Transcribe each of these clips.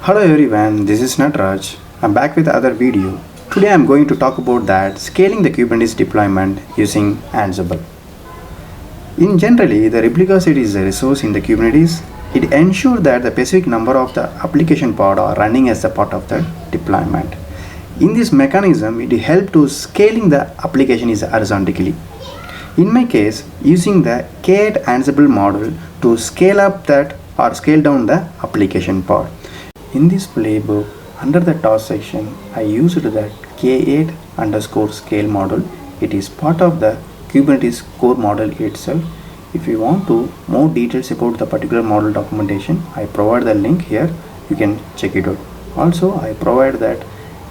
Hello everyone, this is Natraj. I'm back with another video. Today I'm going to talk about that scaling the Kubernetes deployment using Ansible. In generally, the replica set is a resource in the Kubernetes. It ensures that the specific number of the application pod are running as a part of the deployment. In this mechanism, it helps to scaling the application is horizontally. In my case, using the K8 Ansible model to scale up that or scale down the application pod. In this playbook, under the task section, I used the K8 underscore scale model. It is part of the Kubernetes core model itself. If you want to more details about the particular model documentation, I provide the link here. You can check it out. Also, I provide that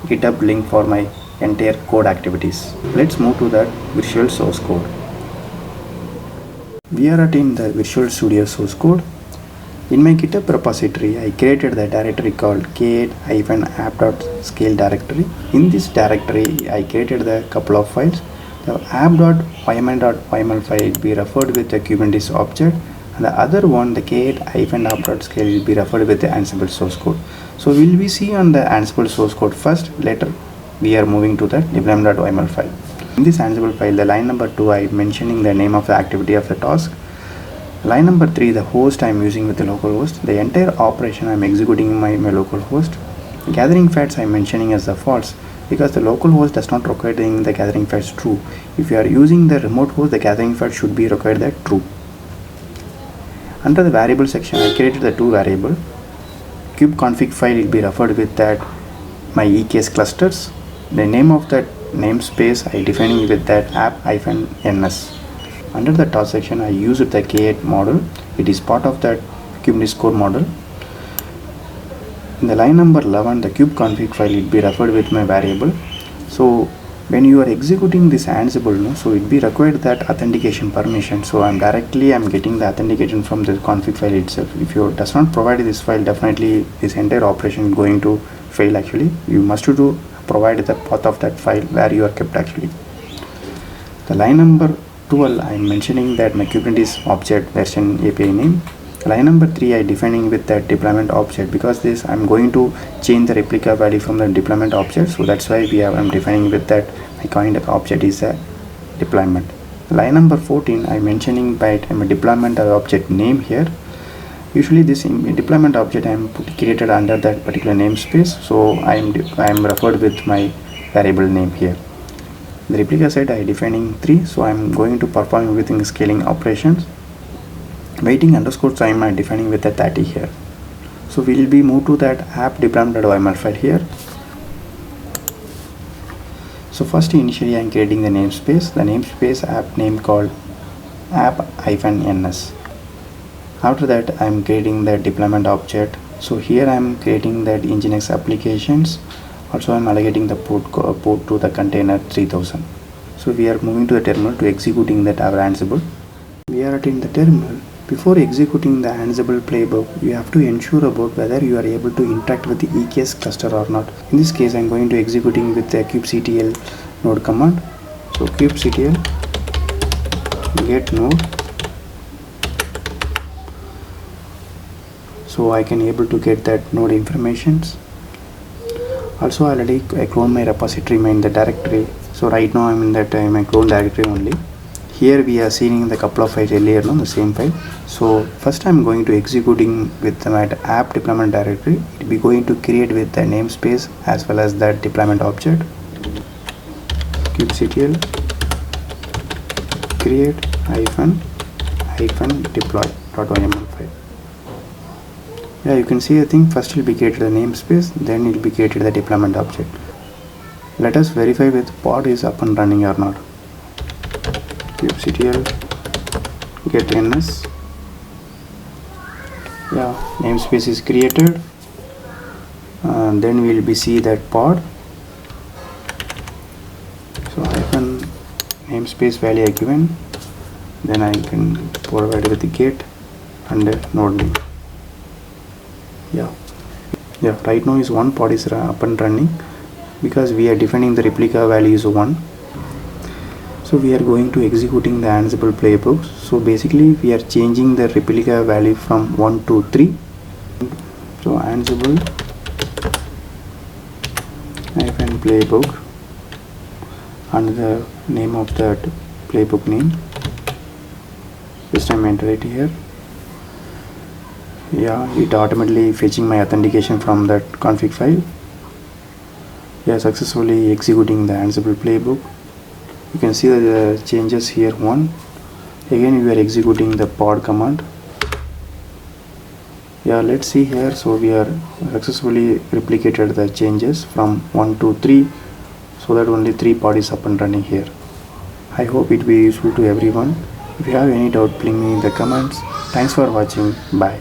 GitHub link for my entire code activities. Let's move to that Visual source code. We are in the Visual Studio source code. In my GitHub repository, I created the directory called k8-app.scale directory. In this directory, I created the couple of files. The app.yml.yml file will be referred with the Kubernetes object, and the other one, the k8-app.scale, will be referred with the Ansible source code. So we'll be see on the Ansible source code first. Later, we are moving to the deployment.yml file. In this Ansible file, the line number 2, I am mentioning the name of the activity of the task. Line number 3, the host I am using with the localhost. The entire operation I am executing in my localhost. Gathering facts I am mentioning as the false because the localhost does not require the gathering facts true. If you are using the remote host, the gathering facts should be required that true. Under the variable section, I created the two variable. Kubeconfig file will be referred with that my EKS clusters. The name of that namespace I defining with that app-ns. Under the task section, I used the K8 model. It is part of that Kubernetes core model. In the line number 11, the kubeconfig file will be referred with my variable. So when you are executing this Ansible, so it be required that authentication permission. So I'm getting the authentication from the config file itself. If you does not provide this file, definitely this entire operation is going to fail. Actually, you must provide the path of that file where you are kept actually. The line number 12, I am mentioning that my Kubernetes object version API name. Line number 3, I defining with that deployment object because this I am going to change the replica value from the deployment object. So that's why I'm defining with that my kind of object is a deployment. Line number 14, I am mentioning by my deployment object name here. Usually this deployment object I am created under that particular namespace. So I am referred with my variable name here. The replica set I defining 3, so I am going to perform everything scaling operations. Waiting underscore time I am defining with the 30 here. So we will be moved to that app deployment.yml file here. So first initially I am creating the namespace. The namespace app name called app-ns. After that I am creating the deployment object. So here I am creating that Nginx applications. Also I am allocating the port to the container 3000. So we are moving to the terminal to executing that our Ansible. We are in the terminal. Before executing the Ansible playbook, you have to ensure about whether you are able to interact with the EKS cluster or not. In this case, I am going to executing with the kubectl node command. So kubectl get node. So I can able to get that node informations. Also already I clone my repository in the directory. So right now I'm in that my clone directory only. Here we are seeing the couple of files earlier on the same file. So first I'm going to executing with my app deployment directory. It will be going to create with the namespace as well as that deployment object. kubectl create -deploy.yml file. Yeah, you can see the thing first will be created the namespace, then it will be created the deployment object. Let us verify with pod is up and running or not. kubectl get ns. Yeah, namespace is created. Then we will be see that pod. So namespace value I given. Then I can provide with the get and the node name. Yeah, right now is one pod is up and running because we are defining the replica value is 1. So we are going to executing the Ansible playbook. So basically we are changing the replica value from 1 to 3. So Ansible main playbook and the name of that playbook name. This time enter it here. Yeah, it automatically fetching my authentication from that config file. Yeah, successfully executing the Ansible playbook. You can see the changes here. One, again we are executing the pod command. Yeah, let's see here. So we are successfully replicated the changes from 1 to 3, so that only 3 pod is up and running here. I hope it will be useful to everyone. If you have any doubt, ping me in the comments. Thanks for watching. Bye.